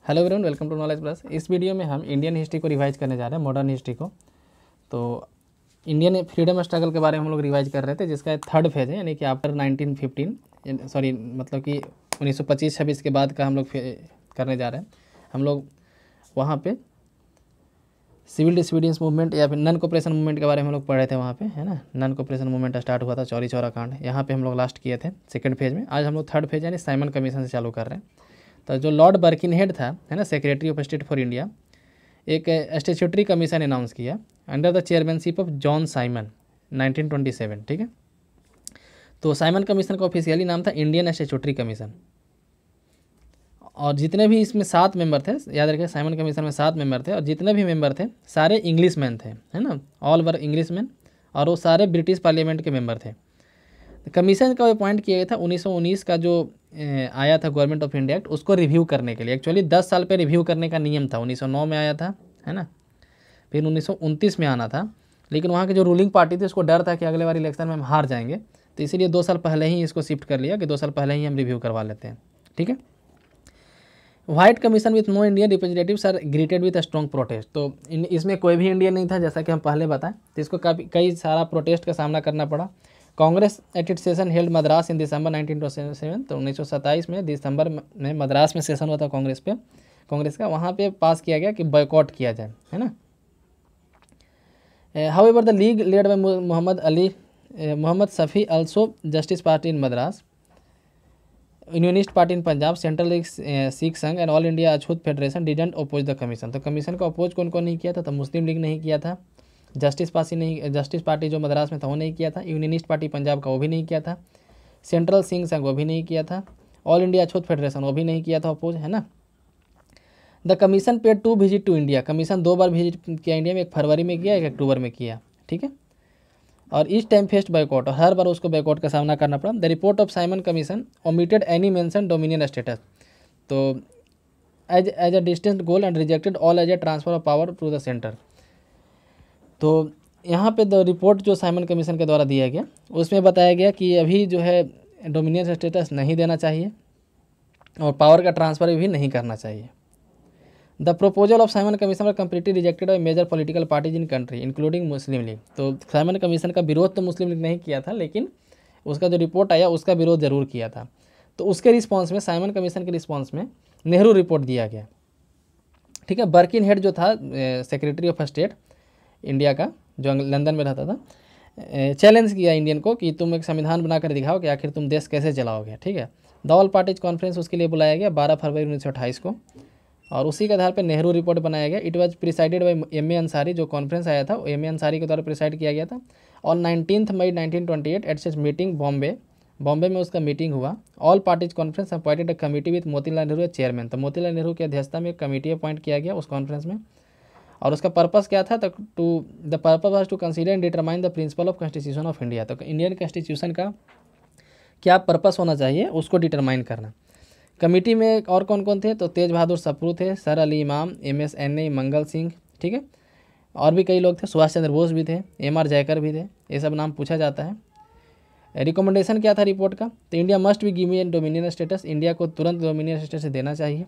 Hello everyone, welcome to knowledge plus. इस video में हम इंडियन हिस्ट्री को रिवाइज करने जा रहे हैं, मॉडर्न हिस्ट्री को। तो इंडियन फ्रीडम स्ट्रगल के बारे में हम लोग रिवाइज कर रहे थे, जिसका थर्ड फेज है, यानी कि आफ्टर 1915 सॉरी मतलब कि 1925-26 के बाद का हम लोग करने जा रहे हैं। हम लोग वहाँ पे सिविल डिसोबीडियंस मूवमेंट या फिर नन कोऑपरेशन मूवमेंट के बारे में हम लोग पढ़े थे वहाँ पे, है ना। नन कोऑपरेशन मूवमेंट स्टार्ट हुआ था, चौरी चौरा कांड, यहाँ पे हम लोग लास्ट किए थे सेकंड फेज में। आज हम लोग थर्ड फेज यानी साइमन कमीशन से चालू कर रहे हैं। तो जो लॉर्ड बर्किनहेड था, है ना, secretary of state for India, एक स्टैट्यूटरी कमीशन अनाउंस किया under the chairmanship of John Simon 1927। ठीक है, तो साइमन कमीशन का ऑफिशियली नाम था इंडियन स्टैट्यूटरी कमीशन। और जितने भी इसमें 7 मेंबर थे, याद रखिए साइमन कमीशन में 7 मेंबर थे, और जितने भी मेंबर थे सारे इंग्लिश मैन थे, है ना, ऑल वर इंग्लिश मैन, और वो सारे ब्रिटिश पार्लियामेंट के मेंबर थे। कमीशन का अपॉइंट किया गया था 1919 का जो आया था गवर्नमेंट ऑफ इंडिया एक्ट, उसको रिव्यू करने के लिए। एक्चुअली 10 साल पे रिव्यू करने का नियम था, 1909 में आया था, है ना, फिर 1929 में आना था। लेकिन वहाँ की जो रूलिंग पार्टी थी उसको डर था कि अगले बार इलेक्शन में हम हार जाएंगे, तो इसीलिए 2 साल पहले ही इसको शिफ्ट कर लिया कि 2 साल पहले ही हम रिव्यू करवा लेते हैं। ठीक है, white commission with no Indian representatives are greeted with strong protest. तो इसमें कोई भी इंडियन नहीं था, जैसा कि हम पहले बताएं, तो इसको कई सारा प्रोटेस्ट का सामना करना पड़ा। Congress at it session held Madras in December 1927। तो 1927 में दिसंबर में मद्रास में सेशन हुआ था कांग्रेस का। वहाँ पे पास किया गया कि बॉयकॉट किया जाए, है ना। However the league led by Mohammad Shafi also justice party in Madras, unionist party in Punjab, central league Sikh Sangh and all India Achhut federation didn't oppose the commission. तो कमीशन को अपोज कौन कौन नहीं किया था? तो मुस्लिम लीग नहीं किया था, जस्टिस पार्टी जो मद्रास में था वो नहीं किया था, यूनियनिस्ट पार्टी पंजाब का वो भी नहीं किया था, सेंट्रल सिंह संघ वो भी नहीं किया था, ऑल इंडिया अछूत फेडरेशन वो भी नहीं किया था अपोज, है ना। The commission paid 2 visit to India. Commission 2 बार विजिट किया इंडिया में, एक फरवरी में किया, एक अक्टूबर में किया। ठीक है, और इस टाइम फेस्ट बाइकआउट, और हर बार उसको बाइकआउट का सामना करना पड़ा। The report of Simon commission omitted any mention dominion status. तो as a distant goal and rejected all as a transfer of power to the centre. तो यहाँ पे द रिपोर्ट जो साइमन कमीशन के द्वारा दिया गया, उसमें बताया गया कि अभी जो है डोमिनियन स्टेटस नहीं देना चाहिए और पावर का ट्रांसफ़र भी नहीं करना चाहिए। The proposal of Simon commission were completely rejected by major political parties in country including Muslim league. तो साइमन कमीशन का विरोध तो मुस्लिम लीग नहीं किया था, लेकिन उसका जो रिपोर्ट आया उसका विरोध जरूर किया था। तो उसके रिस्पॉन्स में, साइमन कमीशन के रिस्पॉन्स में नेहरू रिपोर्ट दिया गया। ठीक है, बर्किनहेड जो था सेक्रेटरी ऑफ स्टेट इंडिया का, जो लंदन में रहता था, चैलेंज किया इंडियन को कि तुम एक संविधान बनाकर दिखाओ कि आखिर तुम देश कैसे चलाओगे। ठीक है, द ऑल पार्टीज कॉन्फ्रेंस उसके लिए बुलाया गया 12 फरवरी 1928 को, और उसी के आधार पर नेहरू रिपोर्ट बनाया गया। It was presided bye M.A. Ansari. जो कॉन्फ्रेंस आया था वो M.A. अंसारी के द्वारा प्रिसाइड किया गया था। और 19 मई 1928 एट सच मीटिंग बॉम्बे में उसका मीटिंग हुआ। All parties conference appointed a committee with Motilal Nehru chairman. तो मोतीलाल नेहरू की अध्यक्षता में एक कमेटी अपॉइंट किया गया उस कॉन्फ्रेंस में, और उसका पर्पस क्या था? The purpose was to consider and determine the principle of constitution of India. तो इंडियन कॉन्स्टिट्यूशन का क्या पर्पस होना चाहिए उसको डिटरमाइन करना। कमेटी में और कौन कौन थे? तो तेज बहादुर सप्रू थे, सर अली इमाम, MS एन्ने, मंगल सिंह, ठीक है, और भी कई लोग थे, सुभाष चंद्र बोस भी थे, MR जयकर भी थे, ये सब नाम पूछा जाता है। रिकमेंडेशन क्या था रिपोर्ट का? तो India must be given dominion status. India को तुरंत डोमिनियन स्टेटस देना चाहिए,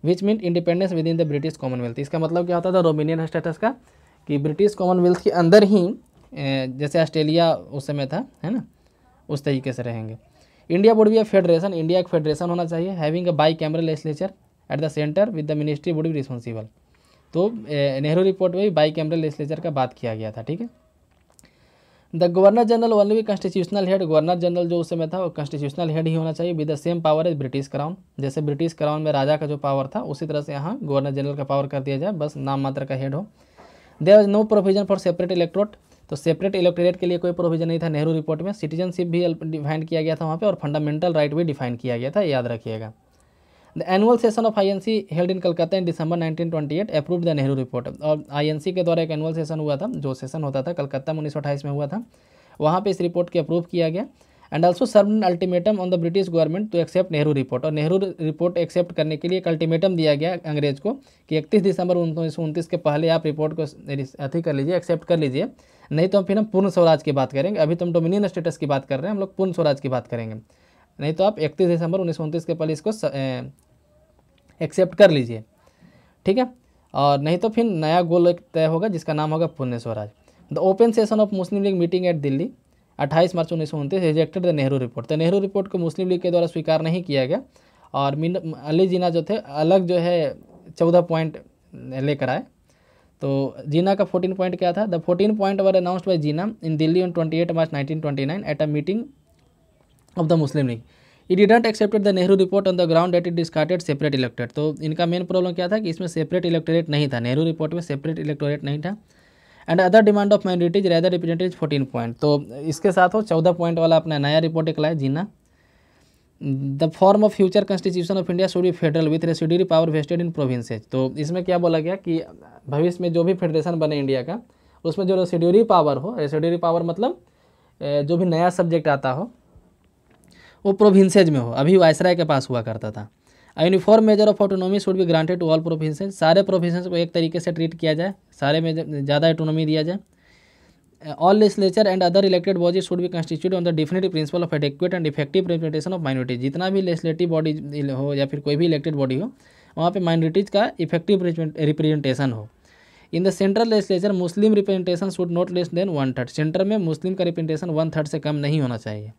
which mean independence with in the British Commonwealth. इसका मतलब क्या होता था डोमिनियन स्टेटस का? कि ब्रिटिश कॉमनवेल्थ के अंदर ही, जैसे ऑस्ट्रेलिया उस समय था, है ना, उस तरीके से रहेंगे। India would be a federation. India एक फेडरेशन होना चाहिए, having a by cameral legislature at the centre with the ministry would be responsible. तो नेहरू रिपोर्ट में भी बाई कैमरल लेजिस्लेचर का बात किया गया था। ठीक है, द गवर्नर जनरल ओनली भी कॉन्स्टिट्यूशनल हेड। गवर्नर जनरल जो उस समय था वो कॉन्स्टिट्यूशनल हेड ही होना चाहिए, with the same power as British crown. जैसे ब्रिटिश क्राउन में राजा का जो पावर था उसी तरह से यहाँ गवर्नर जनरल का पावर कर दिया जाए, बस नाम मात्र का हेड हो। There was no provision for separate electorate. तो सेपरेट इलेक्टोरेट के लिए कोई प्रोविजन नहीं था नेहरू रिपोर्ट में। सिटीजनशिप भी डिफाइन किया गया था वहाँ पे, और फंडामेंटल राइट भी डिफाइन किया गया था, याद रखिएगा। The annual session of INC held in Calcutta in December 1928 approved the Nehru report. और INC के द्वारा एक एनुअल सेशन हुआ था, जो सेशन होता था कलकत्ता में 1928 में हुआ था, वहाँ पे इस रिपोर्ट के अप्रूव किया गया। And also serve ultimatum on the British government to accept Nehru report. और नेहरू रिपोर्ट एक्सेप्ट करने के लिए एक अल्टीमेटम दिया गया अंग्रेज को कि 31 दिसंबर 1929 के पहले आप रिपोर्ट को अथी कर लीजिए, एक्सेप्ट कर लीजिए, नहीं तो फिर हम पूर्ण स्वराज की बात करेंगे। अभी तो हम डोमिनियन स्टेटस की बात कर रहे हैं, हम लोग पूर्ण स्वराज की बात करेंगे, नहीं तो आप 31 दिसंबर 1929 के पहले इसको एक्सेप्ट कर लीजिए। ठीक है। और नहीं तो फिर नया गोल एक तय होगा जिसका नाम होगा पूर्ण Swaraj. The open session of Muslim league meeting at Delhi 28 March 1929 rejected the Nehru report. तो नेहरू रिपोर्ट को मुस्लिम लीग के द्वारा स्वीकार नहीं किया गया और अली जिन्ना जो थे अलग जो है 14 पॉइंट लेकर आए। तो जिन्ना का 14 पॉइंट क्या था? The 14 point were announced by Jinnah in Delhi on 28 March 1929 at a meeting of the Muslim league. It didn't accepted the Nehru report on the ground that it discarded separate elected. तो इनका main problem क्या था कि इसमें separate electorate नहीं था, Nehru report में separate electorate नहीं था। And other demand of minorities rather representation 14 point. तो इसके साथ वो 14 पॉइंट वाला अपना नया रिपोर्ट एक लाया Jinnah. The form of future constitution of India should be federal with residuary power vested in provinces. तो इसमें क्या बोला गया कि भविष्य में जो भी फेडरेशन बने इंडिया का उसमें जो रेसिड्यूरी पावर हो, रेसिड्यूरी पावर मतलब जो भी नया सब्जेक्ट आता हो वो प्रोविंसेज में हो। अभी वायसराय के पास हुआ करता था। Uniform measure of autonomy should be granted to all provinces. सारे प्रोविंसेज को एक तरीके से ट्रीट किया जाए, सारे में ज़्यादा ऑटोनॉमी दिया जाए। All legislature and other elected bodies should be constitute on the definitive principle of adequate and effective representation of minorities. जितना भी लेजिस्लेटिव बॉडी हो या फिर कोई भी इलेक्टेड बॉडी हो वहाँ पे माइनॉरिटीज का इफेक्टिव रिप्रेजेंटेशन हो। In the central legislature Muslim representation should not less than 1/3। Centre में मुस्लिम का रिप्रेजेंटेशन 1/3 से कम नहीं होना चाहिए।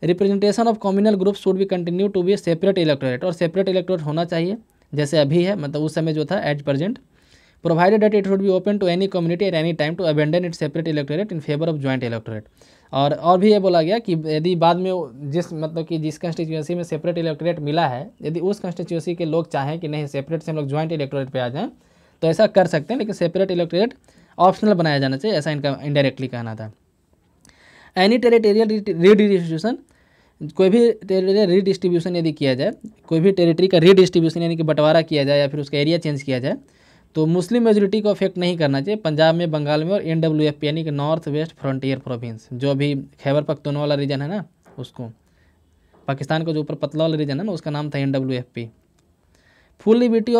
Representation of communal group should be continue to be separate electorate. और सेपरेट इलेक्टोरेट होना चाहिए जैसे अभी है, मतलब उस समय जो था as present. Provided that it should be open to any community at any time to abandon it separate electorate in favour of joint electorate. और भी ये बोला गया कि यदि बाद में जिस कंस्टिट्यूंसी में सेपरेट इलेक्टोरेट मिला है, यदि उस कंस्टिट्यूंसी के लोग चाहें कि नहीं सेपरेट से हम लोग ज्वाइंट इलेक्टोरेट पे आ जाएं तो ऐसा कर सकते हैं, लेकिन सेपरेट इलेक्टोरेट ऑप्शनल बनाया जाना चाहिए, ऐसा इनका इनडायरेक्टली कहना था। एनी टेरिटोरियल रीडिस्ट्रीब्यूशन, कोई भी टेरिटोरियल रीडिस्ट्रीब्यूशन यदि किया जाए, कोई भी टेरिटरी का रीडिस्ट्रीब्यूशन यानी कि बंटवारा किया जाए या फिर उसका एरिया चेंज किया जाए तो मुस्लिम मेजोरिटी को अफेक्ट नहीं करना चाहिए। पंजाब में, बंगाल में और NWFP यानी कि नॉर्थ वेस्ट फ्रंटियर प्रोविंस, जो अभी खैबर पख्तूनख्वा वाला रीजन है ना, उसको पाकिस्तान का जो ऊपर पतला वाला रीजन है ना उसका नाम था NWFP। Full liberty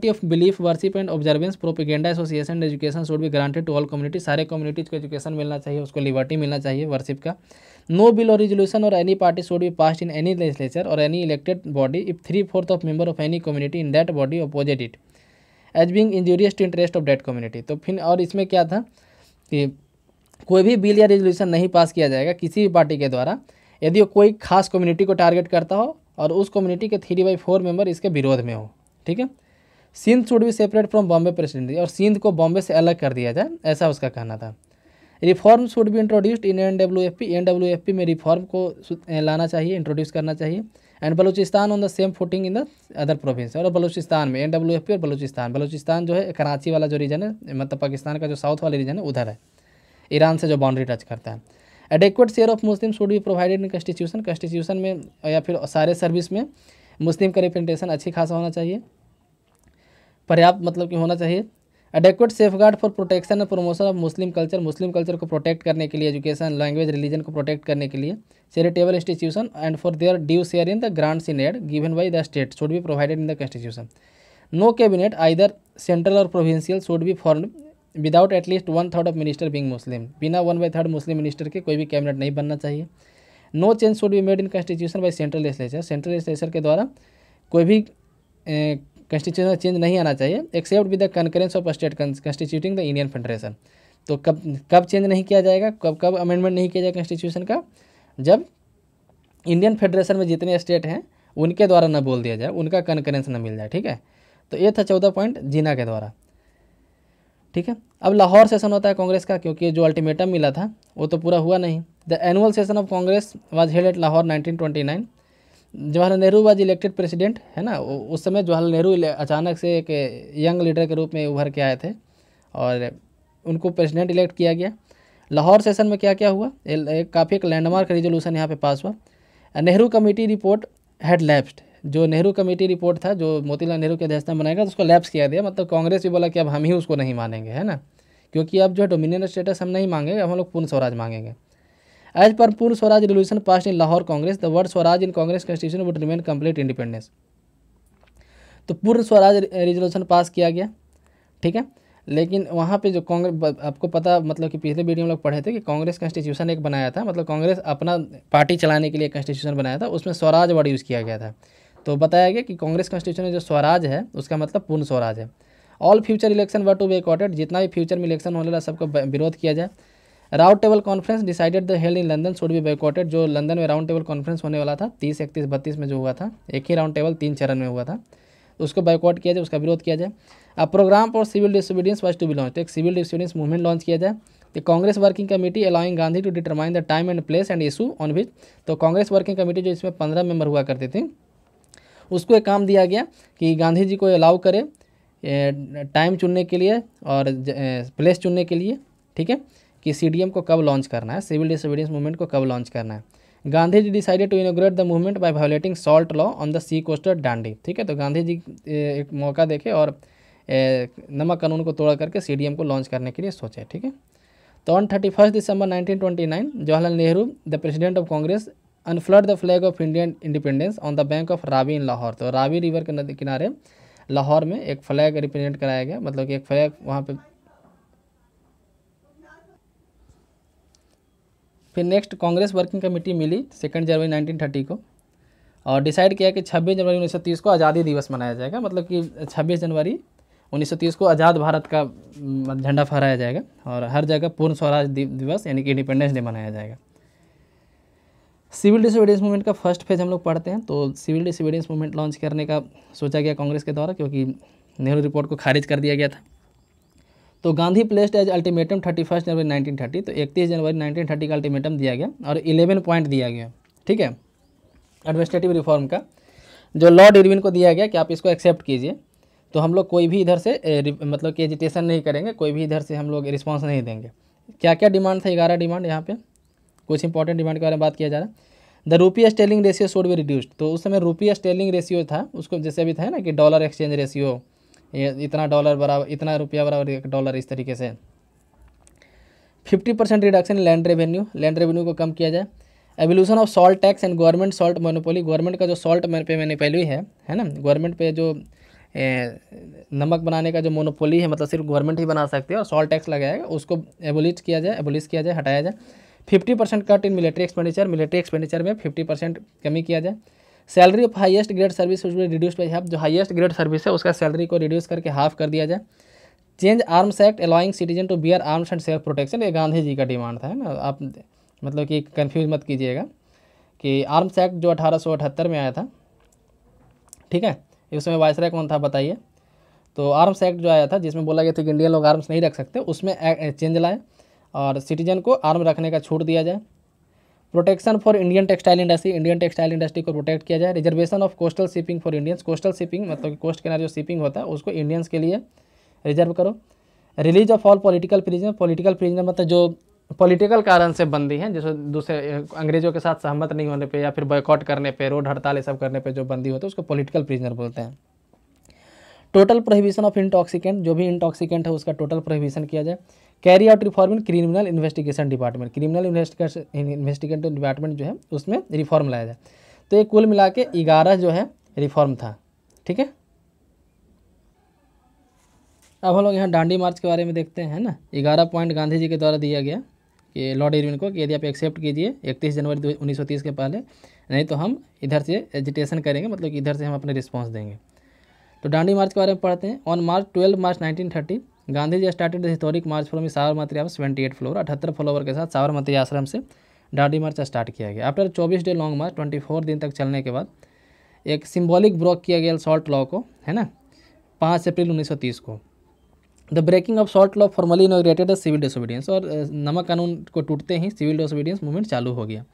of belief, worship and observance, propaganda, association, education should be granted to all community. सारे कम्युनिटीज को एजुकेशन मिलना चाहिए, उसको लिबर्टी मिलना चाहिए वर्शिप का। No bill or resolution or any party should be passed in any legislature or any elected body if 3/4 of member of any community in that body opposite it as being injurious to interest of that community. तो फिर और इसमें क्या था कि कोई भी bill या रेजोल्यूशन नहीं पास किया जाएगा किसी भी पार्टी के द्वारा यदि वो कोई खास कम्युनिटी को टारगेट करता हो और उस कम्युनिटी के 3/4 मेंबर इसके विरोध में हो। ठीक है। Sindh should be separate from Bombay presidency, और सिंध को बॉम्बे से अलग कर दिया जाए, ऐसा उसका कहना था। Reform should be introduced in NWFP में रिफॉर्म को लाना चाहिए, इंट्रोड्यूस करना चाहिए। And Balochistan on the same footing in the other province. और बलूचिस्तान में NWFP और बलूचिस्तान जो है कराची वाला जो रीजन है, मतलब पाकिस्तान का जो साउथ वाला रीजन है उधर है, ईरान से जो बाउंड्री टच करता है। Adequate share of Muslim should be provided in constitution में या फिर सारे सर्विस में मुस्लिम का रिप्रेजेंटेशन अच्छी खासा होना चाहिए, पर्याप्त मतलब कि होना चाहिए। Adequate safeguard for protection and promotion of Muslim culture को प्रोटेक्ट करने के लिए, एजुकेशन, लैंग्वेज, रिलीजन को प्रोटेक्ट करने के लिए। Charitable institution and for their due share in the grants in aid given by the state should be provided in the constitution. No cabinet either central or provincial should be formed without at least 1/3 of minister being Muslim. बिना 1/3 मुस्लिम minister के कोई भी cabinet नहीं बनना चाहिए। No change should be made in constitution by central legislature के द्वारा कोई भी कॉन्स्टिट्यूशन चेंज नहीं आना चाहिए except with the concurrence of state constituting the Indian federation. तो कब चेंज नहीं किया जाएगा, कब अमेंडमेंट नहीं किया जाएगा कॉन्स्टिट्यूशन का, जब इंडियन फेडरेशन में जितने स्टेट हैं उनके द्वारा न बोल दिया जाए, उनका कनकरेंस न मिल जाए। ठीक है। तो ये था 14 पॉइंट जिन्ना के द्वारा। ठीक है। अब लाहौर सेशन होता है कांग्रेस का, क्योंकि जो अल्टीमेटम मिला था वो तो पूरा हुआ नहीं। The annual session of Congress was held at Lahore 1929। Jawaharlal Nehru was elected president, है ना। उस समय जवाहरलाल नेहरू अचानक से एक यंग लीडर के रूप में उभर के आए थे और उनको प्रेसिडेंट इलेक्ट किया गया। लाहौर सेशन में क्या क्या हुआ, काफ़ी एक लैंडमार्क रिजोल्यूशन यहाँ पे पास हुआ। Nehru committee report had lapsed. जो नेहरू कमेटी रिपोर्ट था जो मोतीलाल नेहरू के अध्यक्षता में बनाएगा तो उसको लैप्स किया दिया, मतलब कांग्रेस भी बोला कि अब हम ही उसको नहीं मानेंगे, है ना, क्योंकि अब जो है डोमिनियन स्टेटस हम नहीं मांगेंगे, हम लोग पूर्ण स्वराज मांगेंगे। एज पर पूर्ण Swaraj resolution passed in Lahore Congress the word Swaraj in Congress constitution would remain complete independence. तो पूर्ण स्वराज रेजोल्यूशन पास किया गया। ठीक है। लेकिन वहाँ पे जो कांग्रेस, आपको पता मतलब कि पिछले वीडियो में लोग पढ़े थे कि कांग्रेस कॉन्स्टिट्यूशन एक बनाया था, मतलब कांग्रेस अपना पार्टी चलाने के लिए कॉन्स्टिट्यूशन बनाया था, उसमें स्वराज वर्ड यूज़ किया गया था। तो बताया गया कि कांग्रेस कॉन्स्टिट्यूशन में जो स्वराज है उसका मतलब पूर्ण स्वराज है। All future election were to be boycotted, जितना भी फ्यूचर में इलेक्शन होने वाला सबको विरोध किया जाए। Round table conference decided the held in London should be boycotted, जो लंदन में राउंड टेबल कॉन्फ्रेंस होने वाला था 30, 31, 32 में जो हुआ था, एक ही राउंड टेबल 3 चरण में हुआ था, उसको बॉयकॉट किया जाए, उसका विरोध किया जाए। अब programme for civil disobedience was to be launch, एक सिविल डिसोबीडियंस मूवमेंट लॉन्च किया जाए। The Congress working committee allowing Gandhi to determine the time and place and issue on which, तो कांग्रेस वर्किंग कमेटी जो इसमें 15 मेंबर हुआ करते थे, उसको एक काम दिया गया कि गांधी जी को अलाउ करे टाइम चुनने के लिए और प्लेस चुनने के लिए, ठीक है, कि सीडीएम को कब लॉन्च करना है, सिविल डिसोबीडियंस मूवमेंट को कब लॉन्च करना है। Gandhi ji decided to inaugurate the movement by violating salt law on the sea coast at Dandi, ठीक है, तो गांधी जी एक मौका देखे और नमक कानून को तोड़ करके सीडीएम को लॉन्च करने के लिए सोचे, ठीक है। तो on 31 December 1929 Jawaharlal Nehru the president of Congress unfurled the flag of Indian independence on the bank of Ravi in Lahore, तो रावी रिवर के नदी किनारे लाहौर में एक फ्लैग रिप्रेजेंट कराया गया, मतलब कि एक फ्लैग वहाँ पे। फिर नेक्स्ट कांग्रेस वर्किंग कमेटी मिली 2 जनवरी 1930 को और डिसाइड किया कि 26 जनवरी 1930 को आज़ादी दिवस मनाया जाएगा, मतलब कि 26 जनवरी 1930 को आज़ाद भारत का झंडा फहराया जाएगा और हर जगह पूर्ण स्वराज दिवस यानी कि इंडिपेंडेंस डे मनाया जाएगा। सिविल डिसोबीडियंस मूवमेंट का फर्स्ट फेज हम लोग पढ़ते हैं। तो सिविल डिसोबीडियंस मूवमेंट लॉन्च करने का सोचा गया कांग्रेस के द्वारा, क्योंकि नेहरू रिपोर्ट को खारिज कर दिया गया था। तो गांधी प्लेस्ड एज अल्टीमेटम 31 जनवरी 1930, तो 31 जनवरी 1930 का अल्टीमेटम दिया गया और 11 पॉइंट दिया गया, ठीक है, एडमिनिस्ट्रेटिव रिफॉर्म का, जो लॉर्ड इरविन को दिया गया कि आप इसको एक्सेप्ट कीजिए। तो हम लोग कोई भी इधर से मतलब कि एजिटेशन नहीं करेंगे, कोई भी इधर से हम लोग रिस्पॉन्स नहीं देंगे। क्या क्या डिमांड था? 11 डिमांड, यहाँ पे कुछ इंपॉर्टेंट डिमांड के बारे में बात किया जा रहा है। The rupee sterling ratio should be reduced, तो उस समय रुपी स्टेलिंग रेशियो था, उसको जैसे अभी था ना कि डॉलर एक्सचेंज रेशियो, इतना डॉलर बराबर इतना रुपया बराबर $1, इस तरीके से। 50% reduction in land revenue, land revenue को कम किया जाए। Evolution of salt tax and government salt monopoly, government का जो सॉल्ट पे मोनोपोली है ना, गवर्नमेंट पे जो नमक बनाने का जो मोनोपोली है, मतलब सिर्फ गवर्नमेंट ही बना सकती है और सॉल्ट टैक्स लगाएगा, उसको एबोलिश किया जाए, हटाया जाए। 50% कट इन मिलिट्री एक्सपेंडिचर में 50% कमी किया जाए। Salary of highest grade service reduce by half, जो हाईएस्ट ग्रेड सर्विस है उसका सैलरी को रिड्यूस करके हाफ कर दिया जाए। Change arms act allowing citizen to bear arms and self protection, ये गांधी जी का डिमांड था, है ना, आप मतलब कि कन्फ्यूज मत कीजिएगा कि आर्म्स एक्ट जो 1878 में आया था, ठीक है, इसमें वायसराय कौन था बताइए। तो आर्म्स एक्ट जो आया था जिसमें बोला गया था कि इंडियन लोग आर्म्स नहीं रख सकते, उसमें चेंज लाए और सिटीजन को आर्म रखने का छूट दिया जाए। Protection for Indian textile industry, Indian textile industry को प्रोटेक्ट किया जाए। Reservation of coastal shipping for Indians, coastal shipping मतलब कि कोस्ट किनारे जो शिपिंग होता है उसको इंडियंस के लिए रिजर्व करो। Release of all political prisoner मतलब जो पॉलिटिकल कारण से बंदी हैं, जैसे दूसरे अंग्रेजों के साथ सहमत नहीं होने पे या फिर बॉयकॉट करने पे, रोड हड़ताल ये सब करने पे जो बंदी होते हैं उसको पॉलिटिकल प्रिजनर बोलते हैं। टोटल प्रोहिबिशन ऑफ इंटॉक्सिकेंट, जो भी इंटॉक्सिकेंट है उसका टोटल प्रोहिबिशन किया जाए। Carry out reform in criminal investigation department, criminal investigation department जो है उसमें रिफॉर्म लाया जाए। तो ये कुल मिला के 11 जो है रिफॉर्म था, ठीक है। अब हम लोग यहाँ डांडी मार्च के बारे में देखते हैं ना। 11 पॉइंट गांधी जी के द्वारा दिया गया कि लॉर्ड इरविन को कि यदि आप एक्सेप्ट कीजिए 31 जनवरी 1930 के पहले, नहीं तो हम इधर से एजिटेशन करेंगे, मतलब कि इधर से हम अपने रिस्पॉन्स देंगे। तो डांडी मार्च के बारे में पढ़ते हैं। On 12 March 1930 Gandhi ji started the historic march from Sabarmati Ashram 78 floor, 78 flower के साथ साबरमती आश्रम से डांडी मार्च स्टार्ट किया गया। आफ्टर 24 डे लॉन्ग मार्च, 24 दिन तक चलने के बाद एक सिम्बॉलिक ब्रोक किया गया सॉल्ट लॉ को, है ना, 5 अप्रैल 1930 को। The breaking of salt law formally inaugurated the civil disobedience, और नमक कानून को टूटते ही सिविल डिसोबीडियंस मूवमेंट चालू हो गया।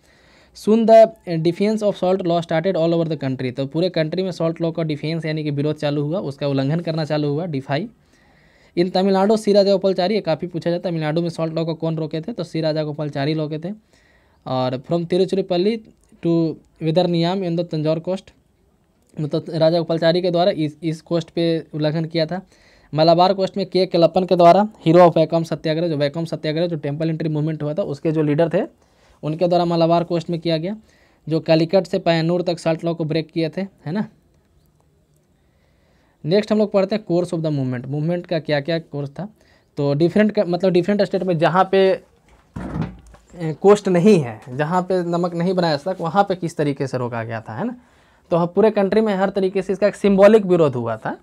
Soon the defence of salt law started all over the country, तो पूरे कंट्री में सॉल्ट लॉ का डिफेंस यानी कि विरोध चालू हुआ, उसका उल्लंघन करना चालू हुआ, डिफाई। इन तमिलनाडु सी राजागोपालचारी, ये काफ़ी पूछा जाता है, तमिलनाडु में सॉल्ट लॉ को कौन रोके थे, तो सी राजागोपालचारी रोके थे। और from Tiruchirappalli to Vedaranyam in the Tanjore coast, मतलब राजागोपालचारी के द्वारा इस कोस्ट पे उल्लंघन किया था। मलाबार कोस्ट में के केलप्पन के द्वारा हीरो ऑफ वैकोम सत्याग्रह, जो वैकोम सत्याग्रह जो टेम्पल एंट्री मूवमेंट हुआ था उसके जो लीडर थे उनके द्वारा मलाबार कोस्ट में किया गया, जो कालीकट से पय्यानूर तक सॉल्ट लॉ को ब्रेक किए थे, है ना। नेक्स्ट हम लोग पढ़ते हैं course of the movement, movement का क्या क्या कोर्स था। तो डिफरेंट स्टेट में जहाँ पे कोस्ट नहीं है, जहाँ पे नमक नहीं बनाया जा सकता, वहाँ पे किस तरीके से रोका गया था, है ना। तो पूरे कंट्री में हर तरीके से इसका एक सिंबॉलिक विरोध हुआ था।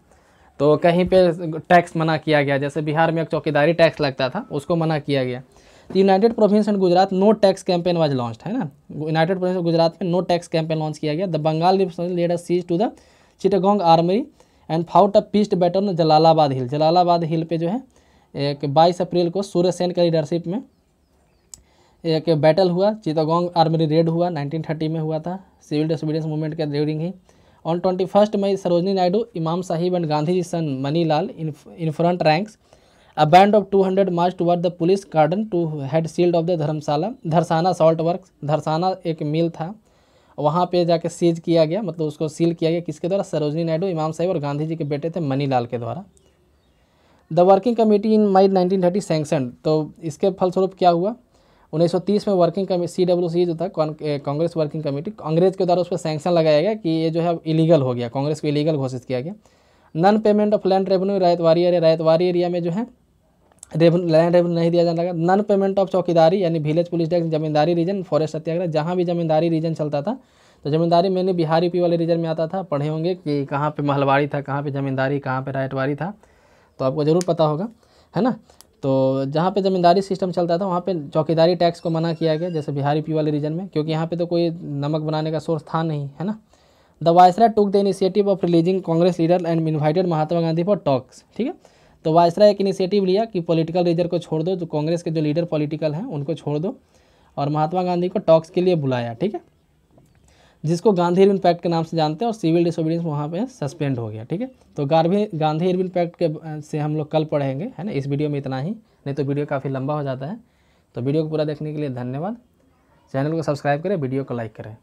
तो कहीं पे टैक्स मना किया गया, जैसे बिहार में एक चौकीदारी टैक्स लगता था उसको मना किया गया। तो united province and Gujarat no tax campaign was launched, है ना, यूनाइटेड प्रोविंस गुजरात में नो टैक्स कैंपेन लॉन्च किया गया। The Bengal led a siege to the Chittagong armoury and fought a pitched battle on Jalalabad hill. Jalalabad hill पे जो है एक 22 अप्रैल को सूर्य सेन के लीडरशिप में एक बैटल हुआ, चिटागोंग आर्मरी रेड हुआ, 1930 में हुआ था, सिविल डिसोबीडियंस मूवमेंट के ड्यूरिंग ही। On 21 May Sarojini Naidu, Imam Sahib and Gandhi ji son Manilal in front ranks, a band of 200 march toward the police garden to head sealed off the Dharamshala Dharasana salt works. Dharasana एक मिल था, वहाँ पे जाके सीज किया गया, मतलब उसको सील किया गया, किसके द्वारा? सरोजनी नायडू, इमाम साहिब और गांधी जी के बेटे थे मनीलाल के द्वारा। The working committee in May 1930 sanction, तो इसके फलस्वरूप क्या हुआ? 1930 में वर्किंग कमेटी CWC जो था, कांग्रेस वर्किंग कमेटी, कांग्रेस के द्वारा उस पर सैंक्शन लगाया गया कि ये जो है इलीगल हो गया, कांग्रेस को इलीगल घोषित किया गया। Non payment of land revenue ryotwari area में जो है लैंड रेवेन्यू नहीं दिया जाने लगा। नन पेमेंट ऑफ चौकीदारी यानी विलेज पुलिस टैक्स, जमींदारी रीजन, फॉरेस्ट सत्याग्रह, जहाँ भी जमींदारी रीजन चलता था, तो जमींदारी मैंने बिहार यूपी वाले रीजन में आता था। पढ़े होंगे कि कहाँ पे महलवाड़ी था, कहाँ पे जमींदारी, कहाँ पे रायतवारी था, तो आपको ज़रूर पता होगा, है ना। तो जहाँ पे ज़मींदारी सिस्टम चलता था वहाँ पे चौकीदारी टैक्स को मना किया गया, जैसे बिहार यूपी वाले रीजन में, क्योंकि यहाँ पे तो कोई नमक बनाने का सोर्स था नहीं, है ना। The viceroy took the initiative of releasing Congress leader and invited Mahatma Gandhi for talks, ठीक है। तो वायसराय एक इनिशिएटिव लिया कि पॉलिटिकल लीडर को छोड़ दो, जो कांग्रेस के जो लीडर पॉलिटिकल हैं उनको छोड़ दो, और महात्मा गांधी को टॉक्स के लिए बुलाया, ठीक है, जिसको गांधी इरविन पैक्ट के नाम से जानते हैं, और सिविल डिसोबीडियंस वहाँ पे सस्पेंड हो गया, ठीक है। तो गांधी इरविन पैक्ट के से हम लोग कल पढ़ेंगे, है ना। इस वीडियो में इतना ही, नहीं तो वीडियो काफ़ी लंबा हो जाता है। तो वीडियो को पूरा देखने के लिए धन्यवाद। चैनल को सब्सक्राइब करें, वीडियो को लाइक करें।